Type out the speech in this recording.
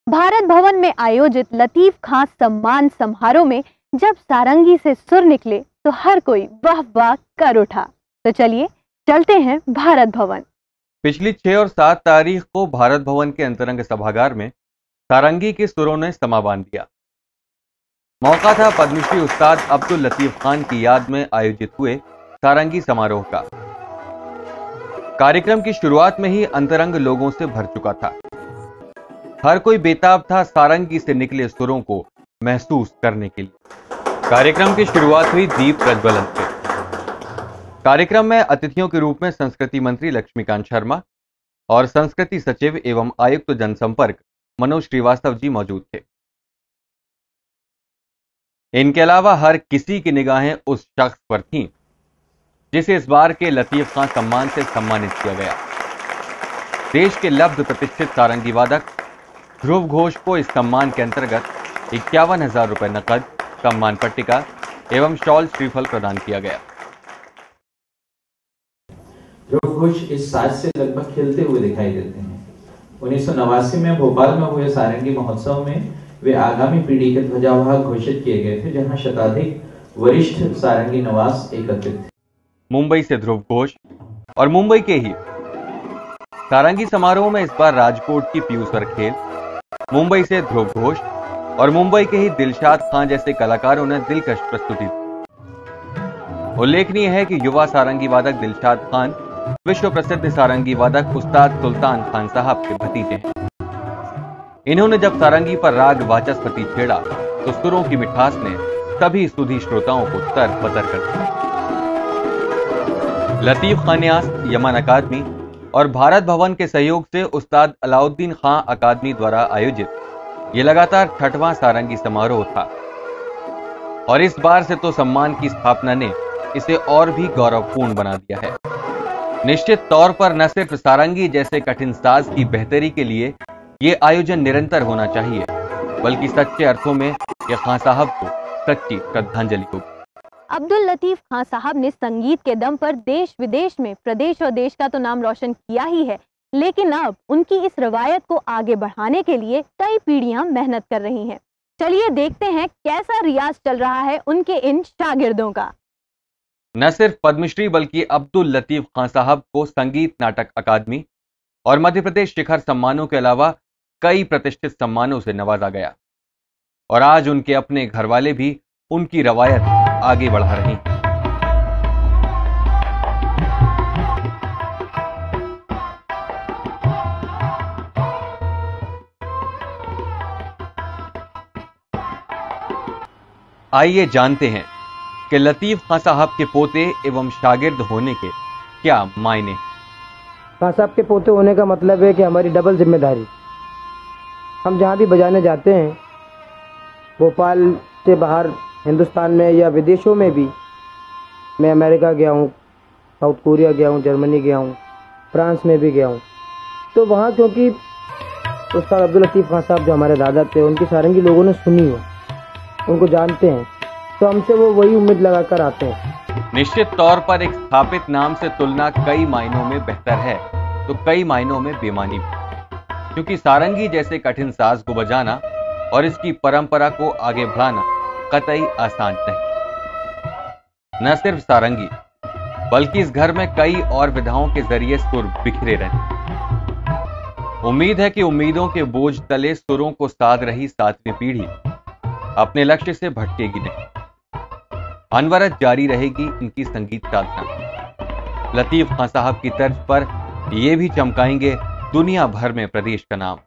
भारत भवन में आयोजित लतीफ खां सम्मान समारोह में जब सारंगी से सुर निकले तो हर कोई वाह वाह कर उठा। तो चलिए चलते हैं भारत भवन। पिछली 6 और 7 तारीख को भारत भवन के अंतरंग सभागार में सारंगी के सुरों ने समा बांध दिया। मौका था पद्मश्री उस्ताद अब्दुल लतीफ खान की याद में आयोजित हुए सारंगी समारोह का। कार्यक्रम की शुरुआत में ही अंतरंग लोगों से भर चुका था। हर कोई बेताब था सारंगी से निकले सुरों को महसूस करने के लिए। कार्यक्रम की शुरुआत हुई दीप प्रज्वलन से। कार्यक्रम में अतिथियों के रूप में संस्कृति मंत्री लक्ष्मीकांत शर्मा और संस्कृति सचिव एवं आयुक्त जनसंपर्क मनोज श्रीवास्तव जी मौजूद थे। इनके अलावा हर किसी की निगाहें उस शख्स पर थीं जिसे इस बार के लतीफ खां सम्मान से सम्मानित किया गया। देश के लब्ध प्रतिष्ठित सारंगी वादक ध्रुव घोष को इस सम्मान के अंतर्गत 51,000 रुपए नकद, सम्मान पट्टिका एवं शॉल श्रीफल प्रदान किया गया। ध्रुव घोष इस साज से लगभग खेलते हुए दिखाई देते हैं। 1989 में भोपाल में हुए सारंगी महोत्सव में वे आगामी पीढ़ी के ध्वजावाहक घोषित किए गए थे, जहां शताधिक वरिष्ठ सारंगी नवास एकत्रित थे। मुंबई से ध्रुव घोष और मुंबई के ही सारंगी समारोह में इस बार राजकोट की पीयूष खेल, मुंबई से ध्रुव घोष और मुंबई के ही दिलशाद खान जैसे कलाकारों ने दिलकश प्रस्तुति दी। उल्लेखनीय है कि युवा सारंगी वादक दिलशाद खान विश्व प्रसिद्ध सारंगी वादक उस्ताद सुल्तान खान साहब के भतीजे हैं। इन्होंने जब सारंगी पर राग वाचस्पति छेड़ा तो सुरों की मिठास ने सभी सुधी श्रोताओं को तर-बतर कर दिया। लतीफ खां न्यास, यमन अकादमी और भारत भवन के सहयोग से उस्ताद अलाउद्दीन खां अकादमी द्वारा आयोजित ये लगातार 6वां सारंगी समारोह था और इस बार से तो सम्मान की स्थापना ने इसे और भी गौरवपूर्ण बना दिया है। निश्चित तौर पर न सिर्फ सारंगी जैसे कठिन साज की बेहतरी के लिए ये आयोजन निरंतर होना चाहिए, बल्कि सच्चे अर्थों में ये खां साहब को सच्ची श्रद्धांजलि होगी। अब्दुल लतीफ खां साहब ने संगीत के दम पर देश विदेश में, प्रदेश और देश का तो नाम रोशन किया ही है, लेकिन अब उनकी इस रवायत को आगे बढ़ाने के लिए कई पीढ़ियां मेहनत कर रही हैं। चलिए देखते हैं कैसा रियाज चल रहा है उनके इन शागिर्दों का। न सिर्फ पद्मश्री बल्कि अब्दुल लतीफ खां साहब को संगीत नाटक अकादमी और मध्य प्रदेश शिखर सम्मानों के अलावा कई प्रतिष्ठित सम्मानों से नवाजा गया और आज उनके अपने घरवाले भी उनकी रवायत आगे बढ़ा रही हैं। आइए जानते हैं कि लतीफ खां साहब के पोते एवं शागिर्द होने के क्या मायने। खां साहब के पोते होने का मतलब है कि हमारी डबल जिम्मेदारी। हम जहाँ भी बजाने जाते हैं, भोपाल से बाहर हिंदुस्तान में या विदेशों में भी, मैं अमेरिका गया हूँ, साउथ कोरिया गया हूँ, जर्मनी गया हूँ, फ्रांस में भी गया हूँ, तो वहाँ क्योंकि उस्ताद अब्दुल लतीफ खां साहब जो हमारे दादा थे, उनकी सारंगी लोगों ने सुनी हो, उनको जानते हैं, तो हमसे वो वही उम्मीद लगाकर आते हैं। निश्चित तौर पर एक स्थापित नाम से तुलना कई मायनों में बेहतर है तो कई मायनों में बेमानी भी, क्योंकि सारंगी जैसे कठिन साज को बजाना और इसकी परंपरा को आगे बढ़ाना कतई आसान नहीं। न सिर्फ सारंगी बल्कि इस घर में कई और विधाओं के जरिए सुर बिखरे रहे। उम्मीद है कि उम्मीदों के बोझ तले सुरों को साध रही 7वीं पीढ़ी अपने लक्ष्य से भटकेगी नहीं। अनवरत जारी रहेगी इनकी संगीत साधना। लतीफ खां साहब की तर्ज पर ये भी चमकाएंगे दुनिया भर में प्रदेश का नाम।